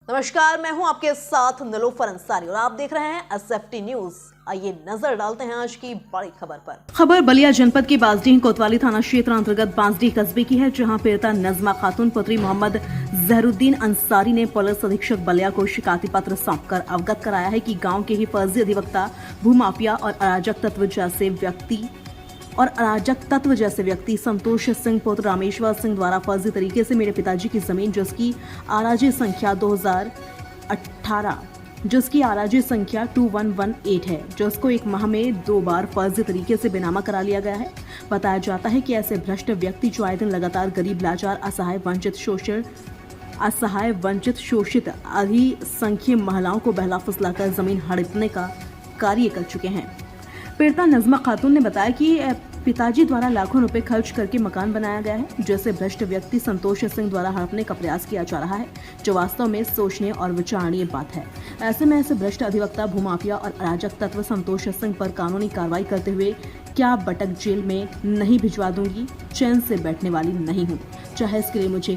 नमस्कार, मैं हूं आपके साथ निलोफर अंसारी और आप देख रहे हैं एसएफटी न्यूज। आइए नजर डालते हैं आज की बड़ी खबर पर। खबर बलिया जनपद की बांसडीह कोतवाली थाना क्षेत्र अंतर्गत बांसडीह कस्बे की है, जहां पीड़िता नजमा खातून पुत्री मोहम्मद जहरुद्दीन अंसारी ने पुलिस अधीक्षक बलिया को शिकायती पत्र सौंपकर अवगत कराया है कि गाँव के ही फर्जी अधिवक्ता, भूमाफिया और अराजक तत्व जैसे व्यक्ति संतोष सिंह पुत्र रामेश्वर सिंह द्वारा फर्जी तरीके से मेरे पिताजी की जमीन जिसकी आराजी संख्या 2118 है, जिसको एक माह में 2 बार फर्जी तरीके से बेनामा करा लिया गया है। बताया जाता है कि ऐसे भ्रष्ट व्यक्ति जो आए दिन लगातार गरीब, लाचार, असहाय, वंचित, शोषित आदि संख्य महिलाओं को बहला फुसलाकर जमीन हड़पने का कार्य कर चुके हैं। पीड़िता नजमा खातून ने बताया कि पिताजी द्वारा लाखों रुपए खर्च करके मकान बनाया गया है, जैसे भ्रष्ट व्यक्ति संतोष सिंह द्वारा हड़पने का प्रयास किया जा रहा है, जो वास्तव में सोचने और विचारणीय बात है। ऐसे में ऐसे भ्रष्ट अधिवक्ता, भूमाफिया और अराजक तत्व संतोष सिंह पर कानूनी कार्रवाई करते हुए क्या बटक जेल में नहीं भिजवा दूंगी, चैन से बैठने वाली नहीं हूँ, चाहे इसके लिए मुझे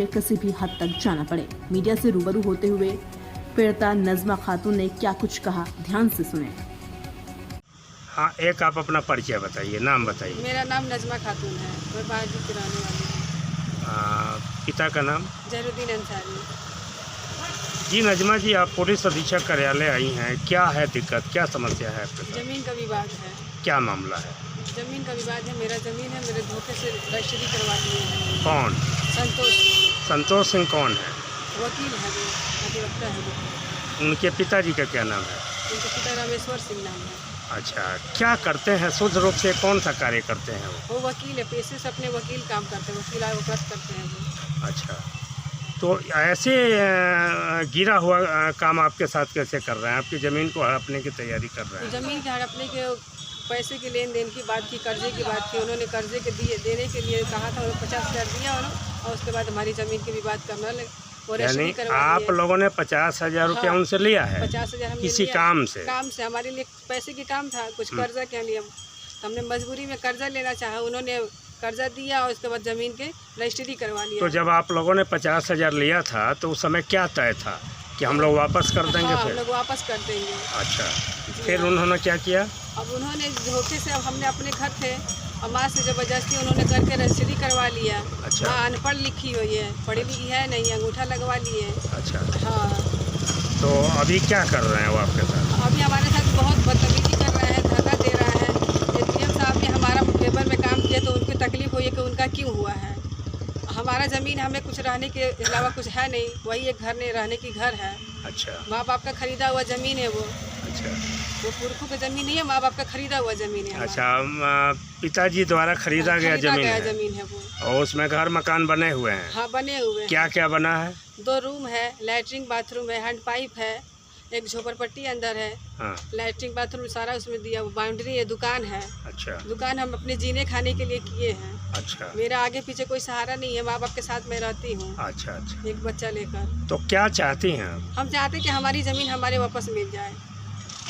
किसी भी हद तक जाना पड़े। मीडिया से रूबरू होते हुए पीड़िता नजमा खातून ने क्या कुछ कहा, ध्यान से सुने। हाँ, एक आप अपना परिचय बताइए, नाम बताइए। मेरा नाम नजमा खातून है, मैं बांसडीह की रहने वाली हूँ। पिता का नाम? जहरुद्दीन अंसारी। जी नजमा जी, आप पुलिस अधीक्षक कार्यालय आई हैं, क्या है दिक्कत, क्या समस्या है आपके साथ? जमीन का विवाद है। क्या मामला है? जमीन का विवाद है, मेरा जमीन है, मेरे धोखे से रजिस्ट्री करवा दिए हैं। कौन? संतोष सिंह कौन है? वकील है, वो अधिवक्ता है वो। उनके पिताजी का क्या नाम है? उनके पिता रामेश्वर सिंह नाम है। अच्छा, क्या करते हैं शुद्ध रूप से, कौन सा कार्य करते हैं वो वकील है, पेशे से अपने वकील काम करते हैं, वकील आयोगत करते हैं वो। अच्छा, तो ऐसे गिरा हुआ काम आपके साथ कैसे कर रहे हैं? आपकी ज़मीन को हड़पने की तैयारी कर रहे हैं? जमीन के हड़पने के पैसे के लेन देन की बात की, कर्जे की बात की। उन्होंने कर्जे के देने के लिए कहा था, उन्होंने 50,000 दिया और उसके बाद हमारी ज़मीन की विवाद करना लगे। यानी आप लोगों ने 50,000 रुपया उनसे लिया है? 50,000 हमने किसी लिया, काम से हमारे लिए पैसे की काम था, कुछ कर्जा क्या लिया, हमने मजबूरी में कर्जा लेना चाहा, उन्होंने कर्जा दिया और उसके बाद ज़मीन के रजिस्ट्री करवा लिया। तो जब आप लोगों ने 50,000 लिया था तो उस समय क्या तय था कि हम लोग वापस कर देंगे? हाँ, फिर हम लोग वापस कर देंगे। अच्छा, फिर उन्होंने क्या किया? अब उन्होंने धोखे से, अब हमने अपने घर थे और माँ से ज़बरदस्ती उन्होंने करके रजिस्ट्री करवा लिया। अच्छा। माँ अनपढ़ लिखी हुई है, पढ़ी लिखी है नहीं, अंगूठा लगवा लिए। अच्छा, हाँ। तो अभी क्या कर रहे हैं वो आपके साथ? अभी हमारे साथ बहुत बदतमीजी कर रहा है, धरना दे रहा है। एसडीएम साहब ने हमारा पेपर में काम किया तो उनको तकलीफ हुई है कि उनका क्यों हुआ है। हमारा ज़मीन, हमें कुछ रहने के अलावा कुछ है नहीं, वही एक घर नहीं, रहने की घर है। अच्छा, माँ बाप का खरीदा हुआ ज़मीन है वो। अच्छा, वो पुरखों की ज़मीन नहीं है, माँ बाप का खरीदा हुआ ज़मीन है। अच्छा, पिताजी द्वारा खरीदा गया ज़मीन है वो, और उसमें घर मकान बने हुए हैं? हाँ, बने हुए हैं। क्या क्या बना है? 2 रूम है, लैट्रिन बाथरूम है, हैंड पाइप है, एक झोपड़पट्टी अंदर है। हाँ। लैट्रिन बाथरूम सारा उसमें दिया, बाउंड्री है, दुकान है। अच्छा, दुकान हम अपने जीने खाने के लिए किए हैं। अच्छा, मेरा आगे पीछे कोई सहारा नहीं है, माँ बाप के साथ मैं रहती हूँ। अच्छा, अच्छा, एक बच्चा लेकर। तो क्या चाहती हैं आप? हम चाहते कि हमारी ज़मीन हमारे वापस मिल जाए।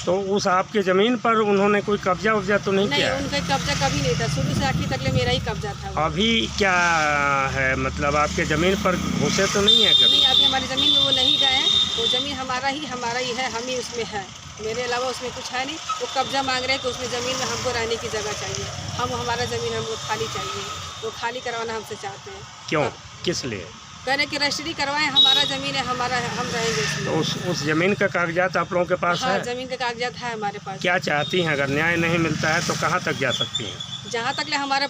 तो उस आपके ज़मीन पर उन्होंने कोई कब्जा उब्जा तो नहीं किया? नहीं, उनका कब्जा कभी नहीं था, शुरू से आखिर तक मेरा ही कब्जा था। अभी क्या है, मतलब आपके ज़मीन पर घुसे तो नहीं है कभी? नहीं, अभी हमारी ज़मीन में वो नहीं गए हैं, वो ज़मीन हमारा ही है, हम ही उसमें है, मेरे अलावा उसमें कुछ है नहीं। वो कब्जा मांग रहे हैं कि उसमें ज़मीन में हमको रहने की जगह चाहिए, हमारा ज़मीन हमको खाली चाहिए, वो खाली करवाना हमसे चाहते हैं। क्यों, किस लिए? कहने की रजिस्ट्री करवाएं, हमारा ज़मीन है, हम रहेंगे उसमें। तो उस ज़मीन का कागजात आप लोगों के पास हाँ, है? ज़मीन का कागजात है हमारे पास। क्या चाहती हैं, अगर न्याय नहीं मिलता है तो कहाँ तक जा सकती हैं? जहाँ तक ले हमारे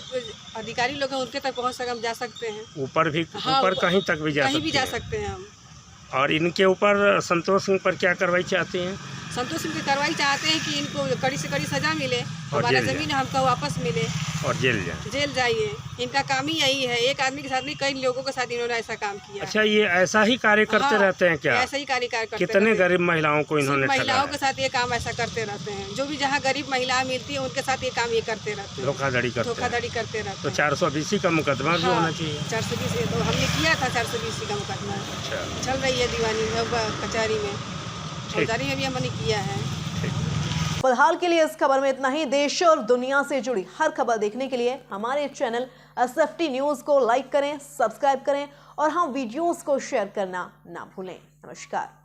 अधिकारी लोग हैं उनके तक पहुँच सक हम जा सकते हैं। ऊपर भी? हाँ, ऊपर कहीं तक भी जा कहीं भी जा सकती सकते हैं हम। और इनके ऊपर संतोष सिंह पर क्या कार्रवाई चाहती हैं? संतोष सिंह की कार्रवाई चाहते हैं कि इनको कड़ी से कड़ी सजा मिले, हमारा ज़मीन हमको वापस मिले और जेल जाइए। इनका काम ही यही है, एक आदमी के साथ नहीं, कई लोगों के साथ इन्होंने ऐसा काम किया। अच्छा, ये ऐसा ही कार्य करते रहते हैं क्या? ऐसा ही कार्य करते। कितने गरीब महिलाओं को इन्होंने ठगा है? महिलाओं के साथ ये काम ऐसा करते रहते हैं, जो भी जहाँ गरीब महिला मिलती है उनके साथ ये काम ये करते रहते हैं, धोखाधड़ी करते रहते तो हैं। 420 का मुकदमा भी होना चाहिए। 420 तो हमने किया था, 420 का मुकदमा चल रही है दीवानी कचहरी में, फौजदारी में भी हमने किया है। फिलहाल के लिए इस खबर में इतना ही। देश और दुनिया से जुड़ी हर खबर देखने के लिए हमारे चैनल SFT न्यूज़ को लाइक करें, सब्सक्राइब करें और हाँ, वीडियोस को शेयर करना ना भूलें। नमस्कार।